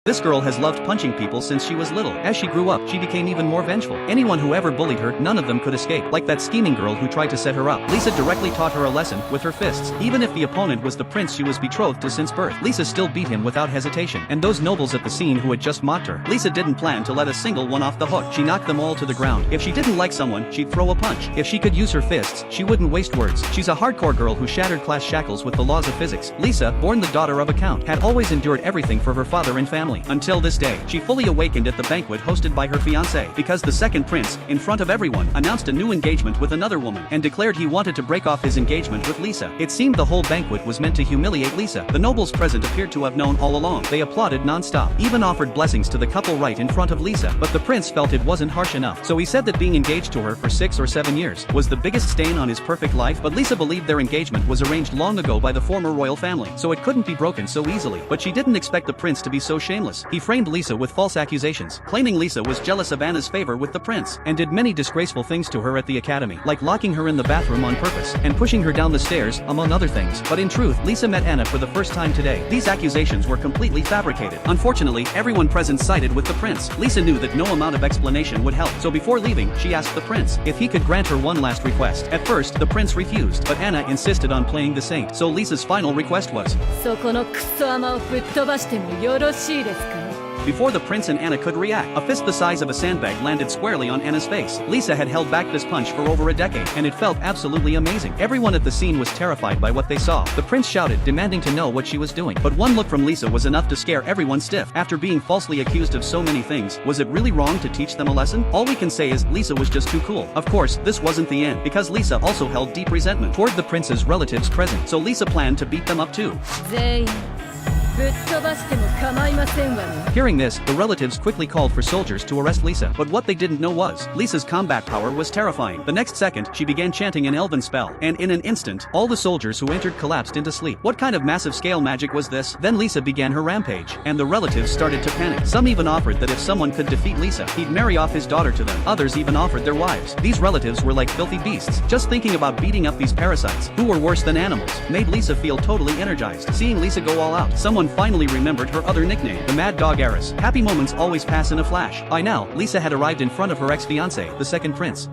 This girl has loved punching people since she was little. As she grew up, she became even more vengeful. Anyone who ever bullied her, none of them could escape. Like that scheming girl who tried to set her up. Lisa directly taught her a lesson with her fists. Even if the opponent was the prince she was betrothed to since birth, Lisa still beat him without hesitation. And those nobles at the scene who had just mocked her, Lisa didn't plan to let a single one off the hook. She knocked them all to the ground. If she didn't like someone, she'd throw a punch. If she could use her fists, she wouldn't waste words. She's a hardcore girl who shattered class shackles with the laws of physics. Lisa, born the daughter of a count, had always endured everything for her father and family. Until this day, she fully awakened at the banquet hosted by her fiancé, because the second prince, in front of everyone, announced a new engagement with another woman, and declared he wanted to break off his engagement with Lisa. It seemed the whole banquet was meant to humiliate Lisa. The nobles present appeared to have known all along. They applauded non-stop, even offered blessings to the couple right in front of Lisa. But the prince felt it wasn't harsh enough, so he said that being engaged to her for 6 or 7 years was the biggest stain on his perfect life. But Lisa believed their engagement was arranged long ago by the former royal family, so it couldn't be broken so easily. But she didn't expect the prince to be so shameless. He framed Lisa with false accusations, claiming Lisa was jealous of Anna's favor with the prince, and did many disgraceful things to her at the academy, like locking her in the bathroom on purpose, and pushing her down the stairs, among other things. But in truth, Lisa met Anna for the first time today. These accusations were completely fabricated. Unfortunately, everyone present sided with the prince. Lisa knew that no amount of explanation would help, so before leaving, she asked the prince if he could grant her one last request. At first, the prince refused, but Anna insisted on playing the saint, so Lisa's final request was, そこのクソ玉をぶっ飛ばしてもよろしいですか？ Before the prince and Anna could react, a fist the size of a sandbag landed squarely on Anna's face. Lisa had held back this punch for over a decade, and it felt absolutely amazing. Everyone at the scene was terrified by what they saw. The prince shouted, demanding to know what she was doing. But one look from Lisa was enough to scare everyone stiff. After being falsely accused of so many things, was it really wrong to teach them a lesson? All we can say is, Lisa was just too cool. Of course, this wasn't the end, because Lisa also held deep resentment toward the prince's relatives present, so Lisa planned to beat them up too. 全員ぶっ飛ばしても構いませんわね。 Hearing this, the relatives quickly called for soldiers to arrest Lisa. But what they didn't know was, Lisa's combat power was terrifying. The next second, she began chanting an elven spell, and in an instant, all the soldiers who entered collapsed into sleep. What kind of massive scale magic was this? Then Lisa began her rampage, and the relatives started to panic. Some even offered that if someone could defeat Lisa, he'd marry off his daughter to them. Others even offered their wives. These relatives were like filthy beasts. Just thinking about beating up these parasites, who were worse than animals, made Lisa feel totally energized. Seeing Lisa go all out, someone finally remembered her other nickname, the Mad Dog Heiress. Happy moments always pass in a flash. By now, Lisa had arrived in front of her ex-fiancé, the second prince.